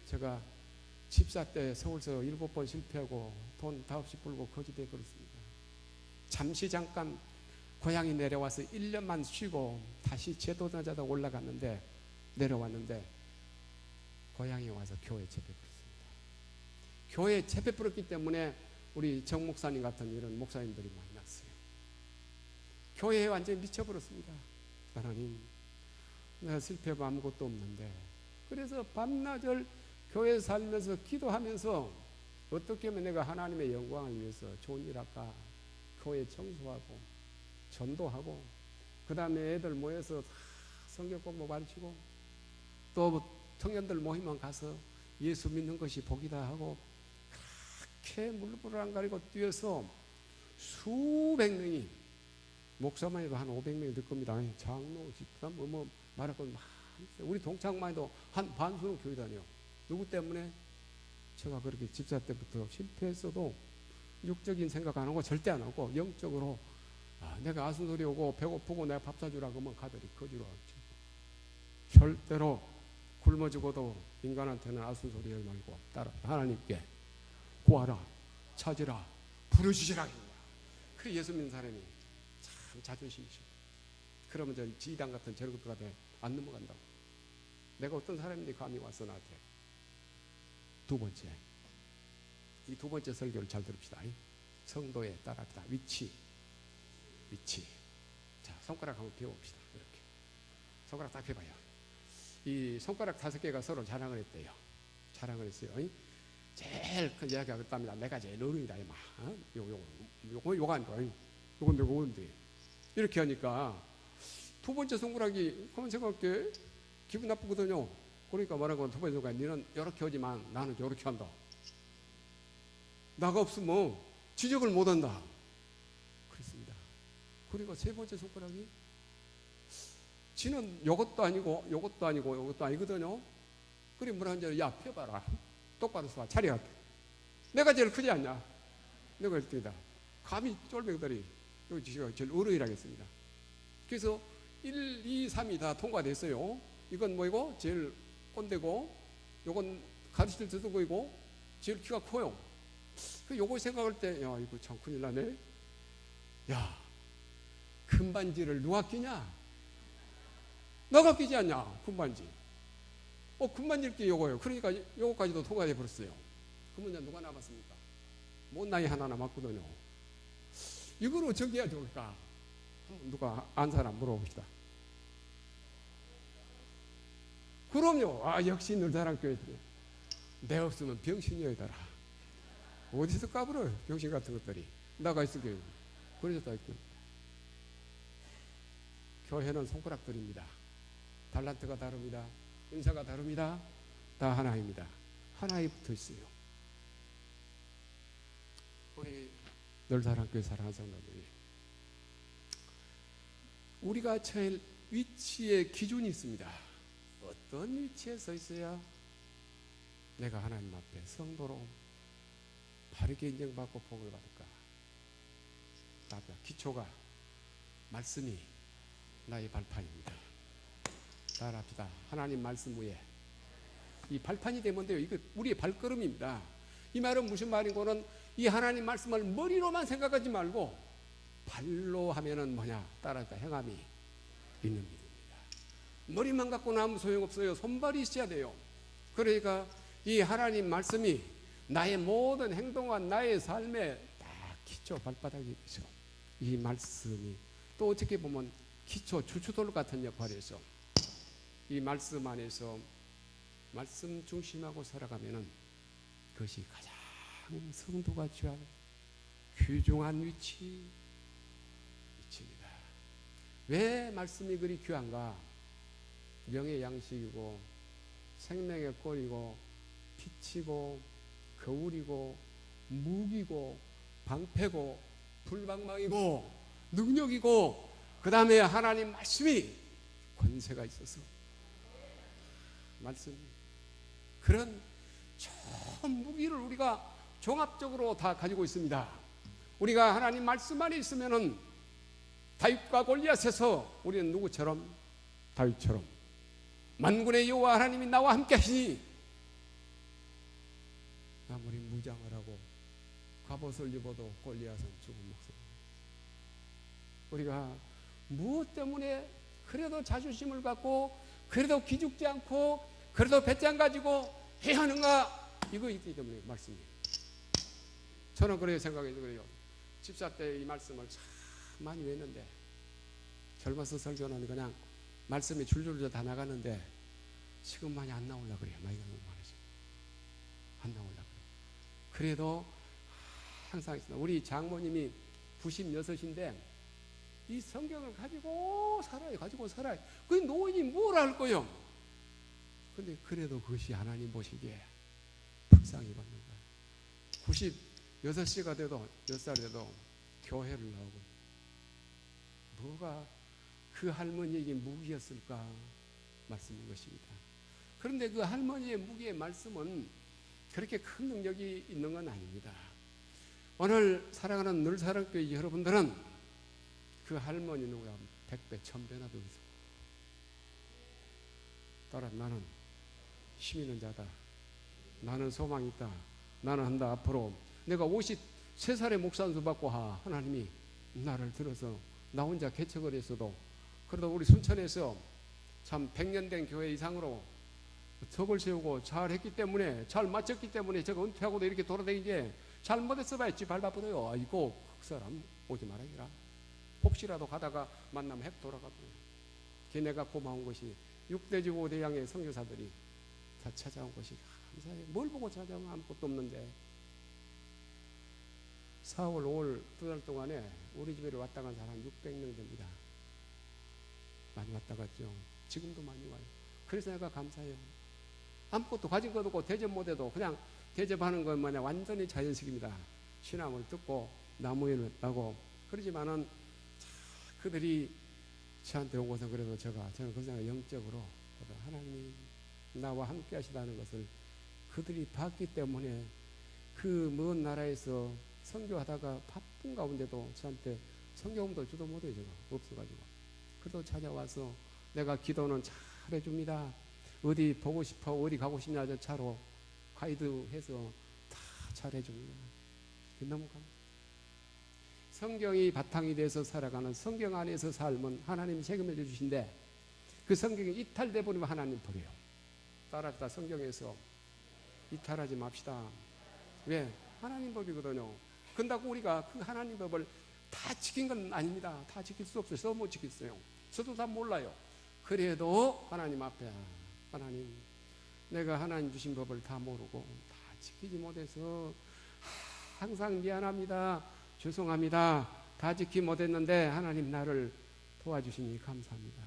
제가 집사 때 서울서 7번 실패하고 돈 다 없이 벌고 거지돼 그렇습니다. 잠시 잠깐 고향에 내려와서 1년만 쉬고 다시 제도자다 올라갔는데 내려왔는데 고향에 와서 교회 재배풀었습니다. 교회 재배풀었기 때문에 우리 정 목사님 같은 이런 목사님들이 많이 났어요. 교회에 완전히 미쳐버렸습니다. 하나님, 내가 실패하고 아무것도 없는데 그래서 밤낮을 교회 살면서 기도하면서 어떻게 하면 내가 하나님의 영광을 위해서 좋은 일 할까? 교회 청소하고 전도하고 그 다음에 애들 모여서 성경 공부 가르치고 또 청년들 모이면 가서 예수 믿는 것이 복이다 하고 그렇게 물불을 안 가리고 뛰어서 수백 명이, 목사만 해도 한 500명이 될 겁니다. 장로, 집사, 말할 건 많았어요. 우리 동창만 해도 한 반수는 교회 다녀요. 누구 때문에? 제가 그렇게 집사 때부터 실패했어도 육적인 생각 안 하고 절대 안 하고 영적으로 내가 아순소리 오고 배고프고 내가 밥 사주라 그러면 가들이 거지로 하죠. 절대로 굶어 죽어도 인간한테는 아순소리 하지 말고 따라 하나님께 구하라, 찾으라, 부르시라. 그 예수 믿는 사람이 참 자존심이죠. 그러면 저 지휘당 같은 저런 것들 같아 안 넘어간다고. 내가 어떤 사람인데 감히 와서 나한테. 두 번째, 이 두 번째 설교를 잘 들읍시다. 성도에 따라다 위치. 자, 손가락 한번 펴봅시다. 이렇게 손가락 딱 펴봐요. 이 손가락 5개가 서로 자랑을 했대요. 자랑을 했어요. 제일 큰 이야기가 그렇답니다. 내가 제일 어른이다 이마. 요거 안 좋아. 요건 내가 어른데. 이렇게 하니까 두 번째 손가락이 한번 생각해 기분 나쁘거든요. 그러니까 말하고 두 번째 손가락 너는 이렇게 하지만 나는 이렇게 한다. 나가 없으면 지적을 못한다. 그렇습니다. 그리고 세 번째 손가락이 지는 요것도 아니고 요것도 아니고 요것도 아니거든요. 그래 뭐라 하는지 야 펴봐라. 똑바로 서 차려. 내가 제일 크지 않냐? 내가 1등이다. 감히 쫄병들이 여기 제일 어른이라겠습니다. 그래서 1, 2, 3이 다 통과됐어요. 이건 뭐이고 제일 꼰대고 요건 가르칠 때도 보이고 제일 키가 커요. 요거 생각할 때 야 이거 참 큰일 나네. 야 금반지를 누가 끼냐? 너가 끼지 않냐? 금반지. 금반지를 끼 요거예요. 그러니까 요거까지도 통과돼 버렸어요. 그러면 이제 누가 남았습니까? 못 나이 하나 남았거든요. 이걸 어떻게 해야 좋을까? 누가 안 사람 물어봅시다. 그럼요. 역시 늘사랑교회들. 내 없으면 병신이어야더라. 어디서 까불어요? 병신 같은 것들이. 나가 있을게요. 그래서 다 있고. 교회는 손가락들입니다. 달란트가 다릅니다. 은사가 다릅니다. 다 하나입니다. 하나에 붙어 있어요. 우리 늘사랑교회 사랑하는 성도들이 우리가 처할 위치의 기준이 있습니다. 어떤 위치에 서 있어야 내가 하나님 앞에 성도로 바르게 인정받고 복을 받을까? 답이야. 기초가 말씀이 나의 발판입니다. 따라합시다. 하나님 말씀 위에 이 발판이 되면 돼요. 이거 우리의 발걸음입니다. 이 말은 무슨 말인고는 이 하나님 말씀을 머리로만 생각하지 말고 발로 하면은 뭐냐? 따라합시다. 행함이 있는 믿음입니다. 머리만 갖고는 아무 소용없어요. 손발이 있어야 돼요. 그러니까 이 하나님 말씀이 나의 모든 행동과 나의 삶의 딱 기초 발바닥이 되죠. 이 말씀이 또 어떻게 보면 기초 주춧돌 같은 역할을 해서 이 말씀 안에서 말씀 중심하고 살아가면은 그것이 가장 성도가 취할 귀중한 위치입니다. 왜 말씀이 그리 귀한가? 명의 양식이고 생명의 꼴이고 빛이고 거울이고 무기고 방패고 불방망이고 능력이고 그 다음에 하나님 말씀이 권세가 있어서 말씀 그런 전 무기를 우리가 종합적으로 다 가지고 있습니다. 우리가 하나님 말씀 안에 있으면은 다윗과 골리앗에서 우리는 누구처럼? 다윗처럼 만군의 여호와 하나님이 나와 함께 하시니 아무리 무장을 하고 갑옷을 입어도 골리앗은 죽은 목숨. 우리가 무엇 때문에 그래도 자존심을 갖고 그래도 기죽지 않고 그래도 배짱 가지고 해야 하는가? 이거 있기 때문에 말씀이에요. 저는 그렇게 생각해서 그래요. 집사 때 이 말씀을 참 많이 외웠는데 젊어서 설교는 그냥 말씀이 줄줄줄 다 나가는데 지금 많이 안 나오려 그래요. 많이 안 나오려 그래요. 그래도 항상 있습니다. 우리 장모님이 96인데 이 성경을 가지고 살아요. 그 노인이 뭘 할 거요? 근데 그래도 그것이 하나님 보시기에 불쌍히 받는 거예요. 96세가 돼도 몇 살 돼도 교회를 나오고 뭐가 그 할머니에게 무기였을까? 말씀인 것입니다. 그런데 그 할머니의 무기의 말씀은 그렇게 큰 능력이 있는 건 아닙니다. 오늘 사랑하는 늘사랑교회 여러분들은 그 할머니 누구야? 100배, 1000배나 더 있어. 따라 나는 힘 있는 자다. 나는 소망이 있다. 나는 한다. 앞으로 내가 53살의 목산수 받고 하나님이 나를 들어서 나 혼자 개척을 했어도 그래도 우리 순천에서 참 100년 된 교회 이상으로 덕을 세우고 잘 했기 때문에 잘 마쳤기 때문에 제가 은퇴하고도 이렇게 돌아다니지 잘못해서 봐야지 밟아버려요. 아이고 그 사람 오지 말아야라. 혹시라도 가다가 만나면 핵 돌아가버려요. 걔네가 고마운 것이 6대지 5대양의 선교사들이 다 찾아온 것이 감사해요. 뭘 보고 찾아오면 아무것도 없는데 4월 5월 2달 동안에 우리 집에 왔다 간 사람 600명 됩니다. 많이 왔다 갔죠. 지금도 많이 와요. 그래서 내가 감사해요. 아무것도 가진 것도 없고 대접 못해도 그냥 대접하는 건 뭐냐 완전히 자연식입니다. 신앙을 듣고 나무에 나고 그러지만은 그들이 저한테 오고서 그래도 저는 그 생각 영적으로 하나님 나와 함께 하시다는 것을 그들이 봤기 때문에 그 먼 나라에서 선교하다가 바쁜 가운데도 저한테 선교금도 주도 못해요. 제가 없어가지고 그래도 찾아와서 내가 기도는 잘 해줍니다. 어디 보고 싶어 어디 가고 싶냐 저 차로 가이드해서 다 잘 해줍니다. 너무 감사합니다. 성경이 바탕이 돼서 살아가는 성경 안에서 삶은 하나님 책임을 져주신데 그 성경이 이탈돼 버리면 하나님 버려요. 따라다 성경에서 이탈하지 맙시다. 왜? 하나님 법이거든요. 근다고 우리가 그 하나님 법을 다 지킨 건 아닙니다. 다 지킬 수 없어요. 저도 못 지켰어요. 저도 다 몰라요. 그래도 하나님 앞에 하나님 내가 하나님 주신 법을 다 모르고 다 지키지 못해서 항상 미안합니다. 죄송합니다. 다 지키지 못했는데 하나님 나를 도와주시니 감사합니다.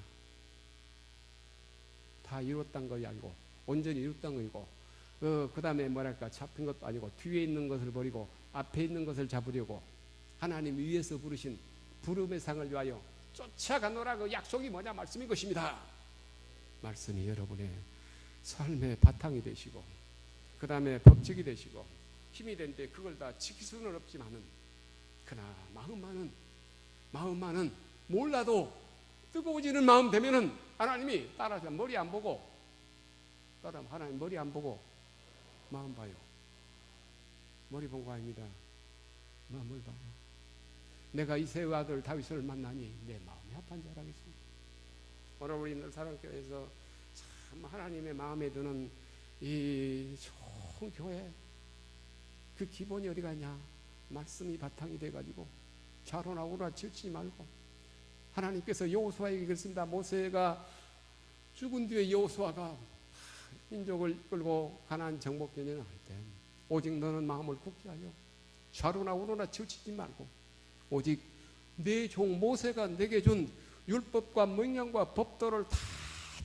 다 이뤘단 거 아니고 온전히 이뤘단 거이고 그 다음에 뭐랄까 잡힌 것도 아니고 뒤에 있는 것을 버리고 앞에 있는 것을 잡으려고 하나님 위에서 부르신 부름의 상을 위하여 쫓아가노라. 그 약속이 뭐냐? 말씀인 것입니다. 말씀이 여러분의 삶의 바탕이 되시고 그 다음에 법칙이 되시고 힘이 되는데 그걸 다 지킬 수는 없지만은 그러나 마음만은 몰라도 뜨거워지는 마음 되면은 하나님이 따라서 머리 안 보고 하나님 머리 안 보고 마음 봐요. 머리 본 거 아닙니다. 마음을 봐요. 내가 이새의 아들 다윗을 만나니 내 마음이 합한 줄 알겠습니다. 오늘 우리 늘사랑교회에서 참 하나님의 마음에 드는 이 좋은 교회, 그 기본이 어디 가냐? 말씀이 바탕이 돼가지고 좌로나 우로나 치우치지 말고, 하나님께서 여호수아에게 그랬습니다. 모세가 죽은 뒤에 여호수아가 민족을 이끌고 가나안 정복전쟁을 할 때 오직 너는 마음을 굳게 하여 좌로나 우로나 치우치지 말고 오직 내 종 모세가 내게 준 율법과 명령과 법도를 다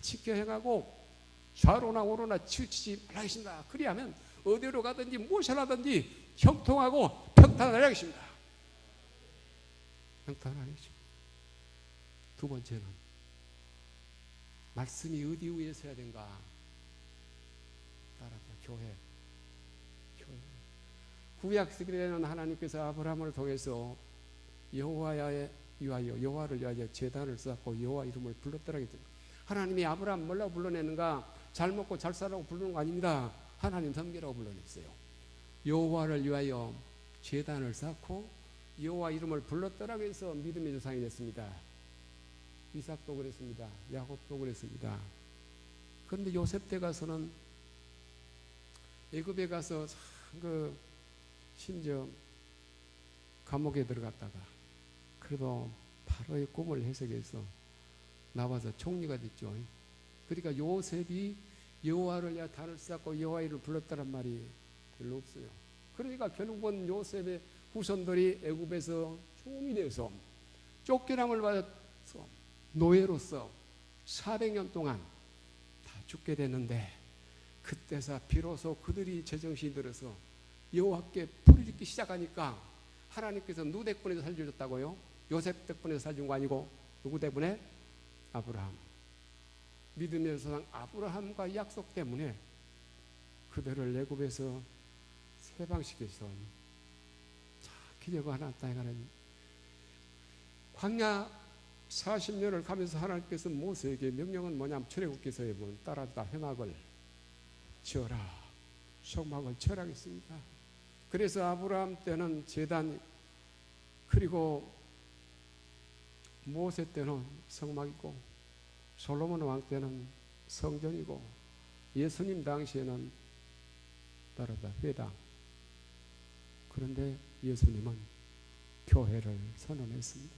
지켜 행하고 좌로나 우로나 치우치지 말라 하신다. 그리하면 어디로 가든지 무엇을 하든지 형통하고 평탄하라 하십니다. 평탄하라 하십니다. 두 번째는 말씀이 어디 위에 서야 된가? 따라서 교회. 구약 시대에는 하나님께서 아브라함을 통해서 여호와를 위하여 제단을 쌓고 여호와 이름을 불렀더라 했더니, 하나님이 아브라함 뭐라고 불러내는가? 잘 먹고 잘 살라고 부르는 거 아닙니다. 하나님 섬기라고 불러냈어요. 여호와를 위하여 제단을 쌓고 여호와 이름을 불렀더라고 해서 믿음의 조상이 됐습니다. 이삭도 그랬습니다. 야곱도 그랬습니다. 그런데 요셉 때 가서는 애굽에 가서 심지어 감옥에 들어갔다가 그래도 바로의 꿈을 해석해서 나와서 총리가 됐죠. 그러니까 요셉이 여호와를 위하여 단을 쌓고 여호와 이름을 불렀다는 말이 별로 없어요. 그러니까 결국은 요셉의 후손들이 애굽에서 종이 되어서 쫓겨남을 받아서 노예로서 400년 동안 다 죽게 됐는데, 그때서 비로소 그들이 제정신이 들어서 여호와께 부르짖기 시작하니까 하나님께서 누구 덕분에 살려줬다고요? 요셉 덕분에 살려준 거 아니고 누구 덕분에? 아브라함. 믿음의 조상 아브라함과 약속 때문에 그들을 애굽에서 해방시켜서 기적을 하나 따라가는 광야 40년을 가면서 하나님께서 모세에게 명령은 뭐냐면 출애굽기서에 보면 따라다 회막을 지어라, 성막을 지어라 했습니다. 그래서 아브라함 때는 제단, 그리고 모세 때는 성막이고 솔로몬 왕 때는 성전이고 예수님 당시에는 따라다 회당. 그런데 예수님은 교회를 선언했습니다.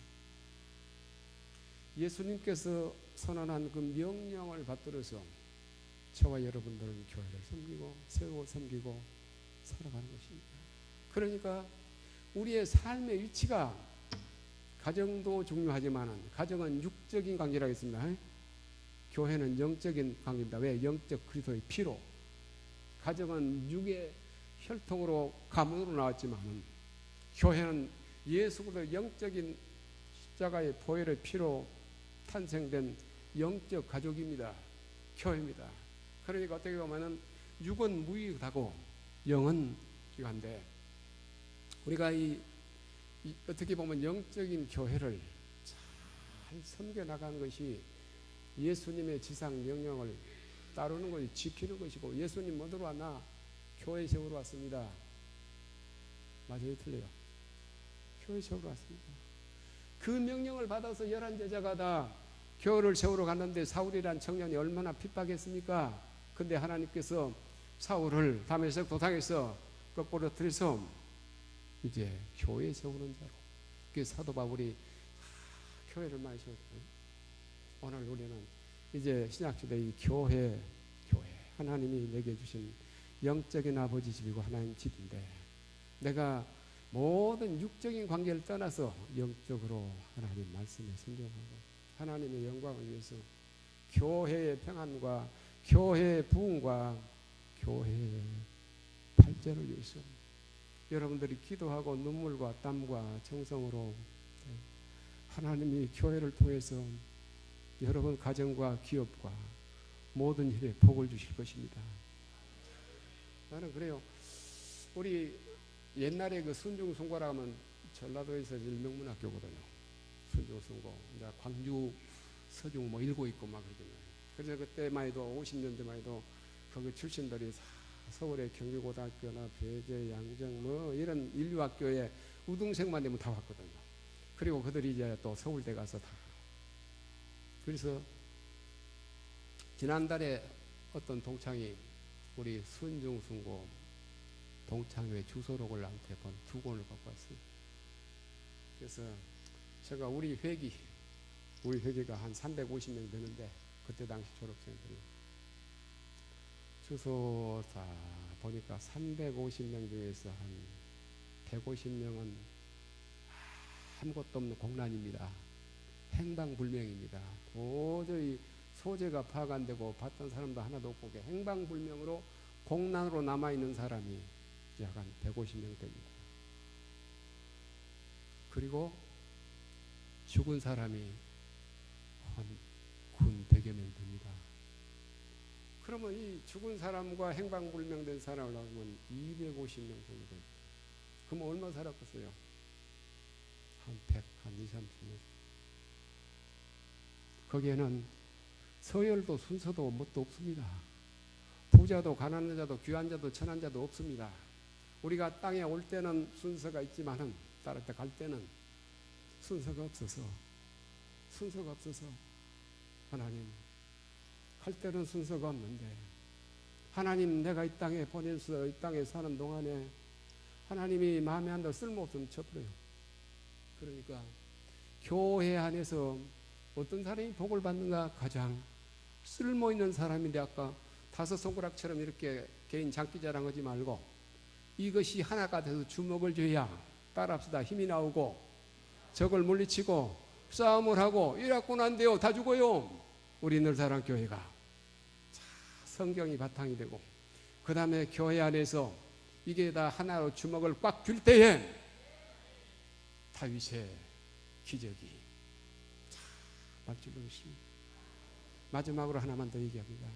예수님께서 선언한 그 명령을 받들어서 저와 여러분들은 교회를 섬기고 세우고 섬기고 살아가는 것입니다. 그러니까 우리의 삶의 위치가, 가정도 중요하지만 가정은 육적인 관계라고 했습니다. 교회는 영적인 관계입니다. 왜? 영적 그리스도의 피로. 가정은 육의 혈통으로 가문으로 나왔지만 교회는 예수 그리스도의 영적인 십자가의 보혈의 피로 탄생된 영적 가족입니다. 교회입니다. 그러니까 어떻게 보면은 육은 무익하고 영은 귀한데, 우리가 어떻게 보면 영적인 교회를 잘 섬겨 나가는 것이 예수님의 지상 명령을 따르는 것이 지키는 것이고, 예수님 뭐로 왔나? 교회 세우러 왔습니다. 맞아요, 틀려요? 교회 세우러 왔습니다. 그 명령을 받아서 11제자가 다 교회를 세우러 갔는데 사울이란 청년이 얼마나 핍박했습니까? 근데 하나님께서 사울을 다메섹 도상에서 거꾸로 들여서 이제 교회 세우는 자로, 그 사도 바울이 교회를 많이 세웠어요. 오늘 우리는 이제 신약시대의 교회, 하나님이 내게 주신 영적인 아버지 집이고 하나님 집인데, 내가 모든 육적인 관계를 떠나서 영적으로 하나님 말씀에 순종하고 하나님의 영광을 위해서 교회의 평안과 교회의 부흥과 교회의 발전을 위해서 여러분들이 기도하고 눈물과 땀과 정성으로 하나님이 교회를 통해서 여러분 가정과 기업과 모든 일에 복을 주실 것입니다. 나는 그래요. 우리 옛날에 그 순중승고라 하면 전라도에서 일명문학교거든요. 순중승고. 이제 광주, 서중 뭐 일고 있고 막 그러잖아요. 그래서 그때만 해도 50년대만 해도 거기 출신들이 서울의 경기고등학교나 배제, 양정 뭐 이런 인류학교에 우등생만 되면 다 왔거든요. 그리고 그들이 이제 또 서울대 가서 다. 그래서 지난달에 어떤 동창이 우리 순중승고 동창회 주소록을 나한테 두 권을 갖고 왔어요. 그래서 제가 우리 회기가 한 350명 되는데 그때 당시 졸업생들이 주소 다 보니까 350명 중에서 한 150명은 아무것도 없는 공란입니다. 행방불명입니다. 도저히 소재가 파악 안 되고 봤던 사람도 하나도 없고 행방불명으로 공란으로 남아있는 사람이 약 한 150명 됩니다. 그리고 죽은 사람이 한 군 100여 명 됩니다. 그러면 이 죽은 사람과 행방불명된 사람을 하면 250명 정도 됩니다. 그럼 얼마 살았겠어요? 한 100, 한 20, 30년. 거기에는 서열도 순서도 뭣도 없습니다. 부자도 가난한 자도 귀한 자도 천한 자도 없습니다. 우리가 땅에 올 때는 순서가 있지만은 따를 때 갈 때는 순서가 없어서 하나님 갈 때는 순서가 없는데 하나님 내가 이 땅에 보내서 이 땅에 사는 동안에 하나님이 마음에 안 들어 쓸모없으면 쳐버려요. 그러니까 교회 안에서 어떤 사람이 복을 받는가? 가장 쓸모있는 사람인데 아까 다섯 손가락처럼 이렇게 개인 장기 자랑하지 말고 이것이 하나가 돼서 주먹을 쥐어야 따라합시다. 힘이 나오고 적을 물리치고 싸움을 하고 이래갖고는 안 돼요. 다 죽어요. 우리 늘사랑교회가 성경이 바탕이 되고 그 다음에 교회 안에서 이게 다 하나로 주먹을 꽉 쥘 때에 다윗의 기적이 말줄로 있습니다. 마지막으로 하나만 더 얘기합니다.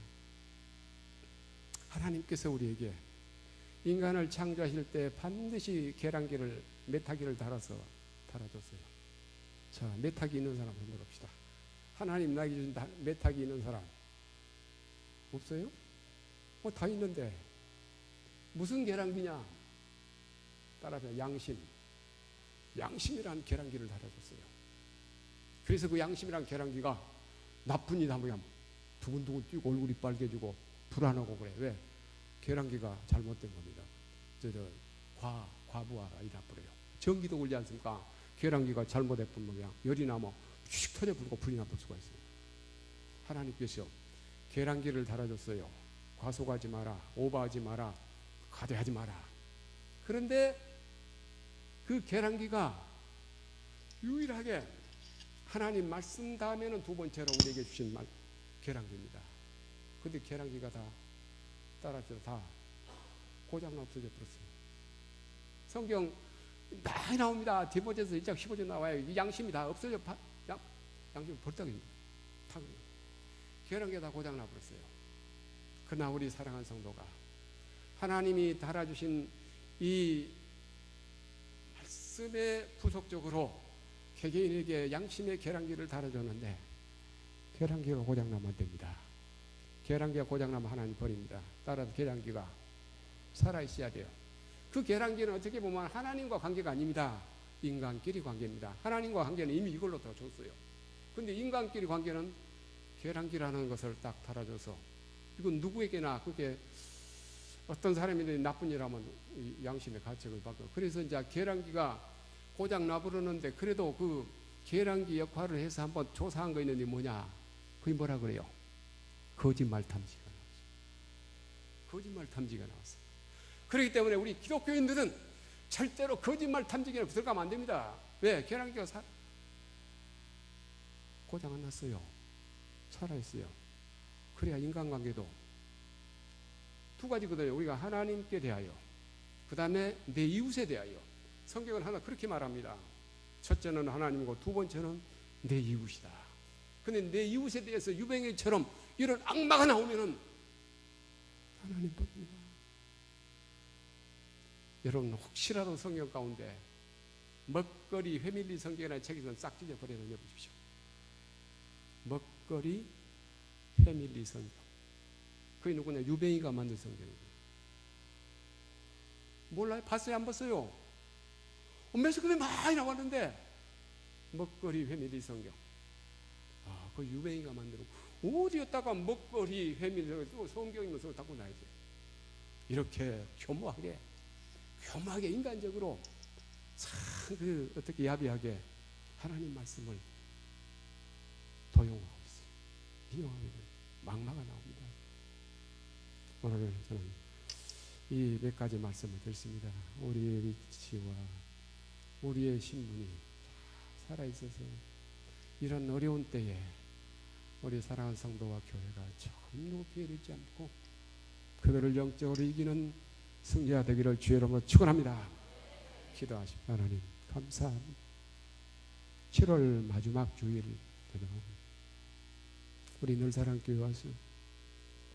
하나님께서 우리에게 인간을 창조하실 때 반드시 계량기를 메타기를 달아줬어요. 자, 메타기 있는 사람 한번 봅시다. 하나님 나에게 주신 메타기 있는 사람 없어요? 다 있는데 무슨 계량기냐? 따라서 양심이라는 계량기를 달아줬어요. 그래서 그 양심이라는 계량기가 나쁜 일 하면 두근두근 뛰고 얼굴이 빨개지고 불안하고 그래. 왜? 계량기가 잘못된 겁니다. 과부하가 이 나쁘래요. 전기도 굴지 않습니까? 계량기가 잘못된 모양 열이 나면 휙 터져 불고 불이 나쁠 수가 있어요. 하나님께서 계량기를 달아줬어요. 과속하지 마라, 오버하지 마라, 가대하지 마라. 그런데 그 계량기가 유일하게 하나님 말씀 다음에는 두 번째로 우리에게 주신 계량기입니다. 근데 계량기가 다 따라서 다 고장 없어져 버렸어요. 성경 많이 나옵니다. 디모데서 1장 15절 나와요. 이 양심이 다 없어져 양심이 벌떡입니다. 다 그래요. 계량기가 다 고장 나버렸어요. 그러나 우리 사랑하는 성도가 하나님이 달아주신 이 말씀의 부속적으로 개개인에게 양심의 계량기를 달아줬는데 계량기가 고장나면 안 됩니다. 계량기가 고장나면 하나님 버립니다. 따라서 계량기가 살아있어야 돼요. 그 계량기는 어떻게 보면 하나님과 관계가 아닙니다. 인간끼리 관계입니다. 하나님과 관계는 이미 이걸로 더 줬어요. 근데 인간끼리 관계는 계량기라는 것을 딱 달아줘서 이건 누구에게나 그게 어떤 사람이 나쁜 일 하면 양심의 가책을 받고 그래서 이제 계량기가 고장 나버렸는데 그래도 그 계량기 역할을 해서 한번 조사한 거 있는데 뭐냐? 그게 뭐라 그래요? 거짓말 탐지가 나왔어요. 거짓말 탐지가 나왔어요. 그렇기 때문에 우리 기독교인들은 절대로 거짓말 탐지기에 들어가면 안 됩니다. 왜? 계량기가 고장 안 났어요. 살아있어요. 그래야 인간관계도 두 가지거든요. 우리가 하나님께 대하여 그 다음에 내 이웃에 대하여 성경은 하나 그렇게 말합니다. 첫째는 하나님이고 두 번째는 내 이웃이다. 근데 내 이웃에 대해서 유병희처럼 이런 악마가 나오면은 하나님 법입니다. 여러분 혹시라도 성경 가운데 먹거리 패밀리 성경이라는 책이 있으면 싹 찢어버려 놓으십시오. 먹거리 패밀리 성경. 그게 누구냐? 유뱅이가 만든 성경이에요. 몰라요? 봤어요? 안 봤어요? 매스컴에 많이 나왔는데 먹거리 패밀리 성경. 그 유뱅이가 만들고 어디에다가 먹거리 패밀리 성경이면서 갖고 나야지. 이렇게 교묘하게 인간적으로 참 어떻게 야비하게 하나님 말씀을 도용하고 있어요. 비용하게 막마가 나옵니다. 오늘 저는 이 몇 가지 말씀을 드렸습니다. 우리의 위치와 우리의 신분이 살아있어서 이런 어려운 때에 우리 사랑하는 성도와 교회가 전혀 피해를 않고 그들을 영적으로 이기는 승리가 되기를 주의 이름으로 축원합니다. 기도하십시오. 하나님 감사합니다. 7월 마지막 주일 우리 늘사랑교회 와서